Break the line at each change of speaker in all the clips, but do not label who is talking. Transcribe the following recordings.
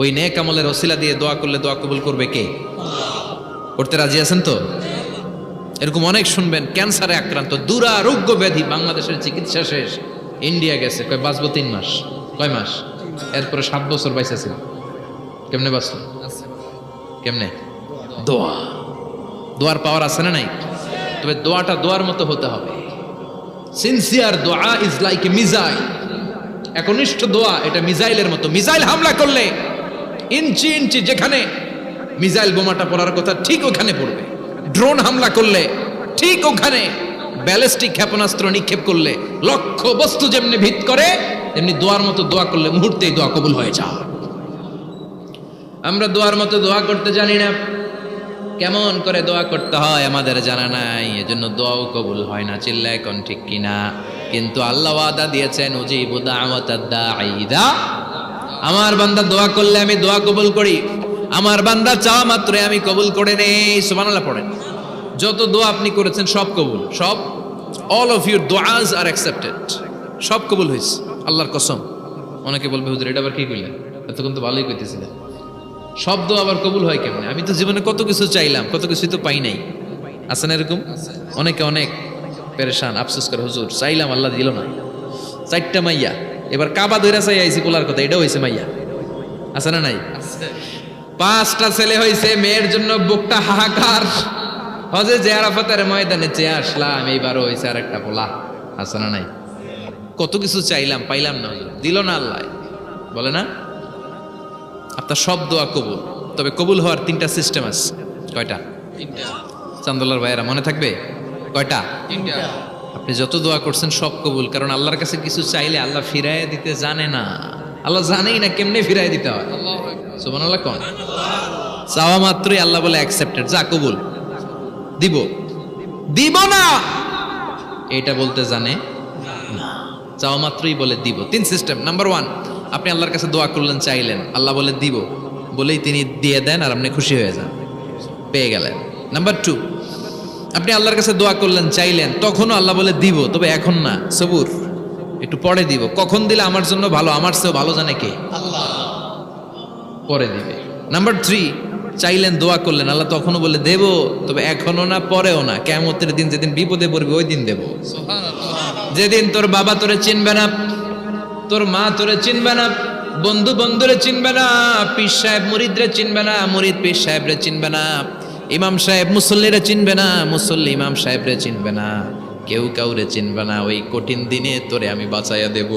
ওই নেক আমলের ওসিলা দিয়ে দোয়া করলে দোয়া কবুল করবে কে? করতে রাজি আছেন তো? এরকম অনেক শুনবেন ক্যান্সারে আক্রান্ত, দুরারোগ্য ব্যাধি, বাংলাদেশের চিকিৎসা শেষ, ইন্ডিয়া গেছে, কয় বাঁচবো 3 মাস। কয় মাস? এরপরে 7 বছর বাইসা ছিল। কেমনে বাঁচল? কেমনে? দোয়া। দোয়ার পাওয়ার আছে না নাই? তবে দোয়াটা দোয়ার মতো হতে হবে। সিনসিয়ার দোয়া ইজ লাইক এ মিসাইল। একনিষ্ঠ দোয়া এটা মিসাইলের মতো। মিসাইল হামলা করলে ইঞ্চি ইঞ্চি যেখানে মিসাইল বোমাটা পড়ার কথা ঠিক ওখানে পড়বে। ড্রোন হামলা করলে ঠিক ওখানে, ব্যালিস্টিক ক্ষেপণাস্ত্র নিক্ষেপ করলে লক্ষ্য বস্তু যেমনি ভিত করে, তেমনি দোয়ার মতো দোয়া করলে মুহূর্তেই দোয়া কবুল হয়ে যায়। আমরা দোয়ার মতো দোয়া করতে জানি না, কেমন করে দোয়া করতে হয় আমাদের জানা নাই, এজন্য দোয়াও কবুল হয় না। চিল্লায় কোন ঠিক কিনা? কিন্তু আল্লাহ ওয়াদা দিয়েছেন, উজিবু দাওয়াতাদ দাঈ ইযা, আমার বান্দা দোয়া করলে আমি দোয়া কবুল করি, আমার বান্দা চাওয়া মাত্রই আমি কবুল করে নেই। সুবহানাল্লাহ পড়েন। যত দোয়া আপনি করেছেন সব কবুল, সব, অল অফ ইউর দোয়াজ আর অ্যাকসেপ্টেড, সব কবুল হয়েছে আল্লাহর কসম। অনেকে বলবে হুজুর এটা আবার কি কইলেন, এতক্ষণ তো ভালোই কইতেছিলেন, সব দোয়া আবার কবুল হয় কেমনে? আমি তো জীবনে কত কিছু চাইলাম, কত কিছুই তো পাই নাই। আছে না এরকম? অনেকে অনেক পেরেশান, আফসোস করে, হুজুর চাইলাম আল্লাহ দিল না। 4টা মাইয়া, এবার কাবা ধইরা চাই আইছি পোলার কথা, এটাও হয়েছে মাইয়া। আছে না নাই? 5টা ছেলে হয়েছে, মেয়ের জন্য বুকটা হাহাকার। হজে যে আরাফাতের ময়দানে চেয়ে আসলাম, এইবারও হয়েছে আর একটা পোলা। আছে না নাই? কত কিছু চাইলাম, পাইলাম না, হুজুর দিল না আল্লাহ। বলে না আপনার সব দোয়া কবুল, তবে কবুল হওয়ার 3টা সিস্টেম আছে। কয়টা? 3টা। চান্দুল্লাহর ভাইয়েরা মনে থাকবে? কয়টা? 3টা। আপনি যত দোয়া করছেন সব কবুল, কারণ আল্লাহর কাছে কিছু চাইলে আল্লাহ ফিরাইয়া দিতে জানে না। আল্লাহ জানেই না কেমনে ফিরাইয়া দিতে হয়। সুবহানাল্লাহ কোন? চাওয়া মাত্রই আল্লাহ বলে অ্যাকসেপ্টেড, যা কবুল, দিব দিব না এটা বলতে জানে না, চাওয়া মাত্রই বলে দিব। 3 সিস্টেম। নাম্বার 1, আপনি আল্লাহর কাছে দোয়া করলেন, চাইলেন, আল্লাহ বলে দিব, বলেই তিনি দিয়ে দেন আর আপনি খুশি হয়ে যান, পেয়ে গেলেন। নাম্বার 2, আপনি আল্লাহর কাছে দোয়া করলেন, চাইলেন, তখনও আল্লাহ বলে দিব, তবে এখন না, সবুর, একটু পরে দিব। কখন দিলে আমার জন্য ভালো, আমার চেয়েও ভালো জানে কে? আল্লাহ, পরে দিবে। নাম্বার 3, চাইলেন, দোয়া করলেন, আল্লাহ তখনও বলে দেব, তবে এখনো না, পরেও না, কিয়ামতের দিন যেদিন বিপদে পড়বে ওই দিন দেব। যেদিন তোর বাবা তোরে চিনবে না, তোর মা তোরে চিনবে না, বন্ধু বন্ধুরে চিনবে না, পীর সাহেব মুরিদরে চিনবে না, মুরিদ পীর সাহেবরে চিনবে না, ইমাম সাহেব মুসল্লিরে চিনবে না, মুসল্লি ইমাম সাহেবরে চিনবে না, কেউ কাউরে চিনবে না। ওই কঠিন দিনে তোরে আমি বাঁচাইয়া দেব।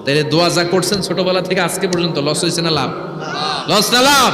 তাহলে দোয়া যা করছেন ছোটবেলা থেকে আজকে পর্যন্ত, লস হয়েছে না লাভ? লস না লাভ?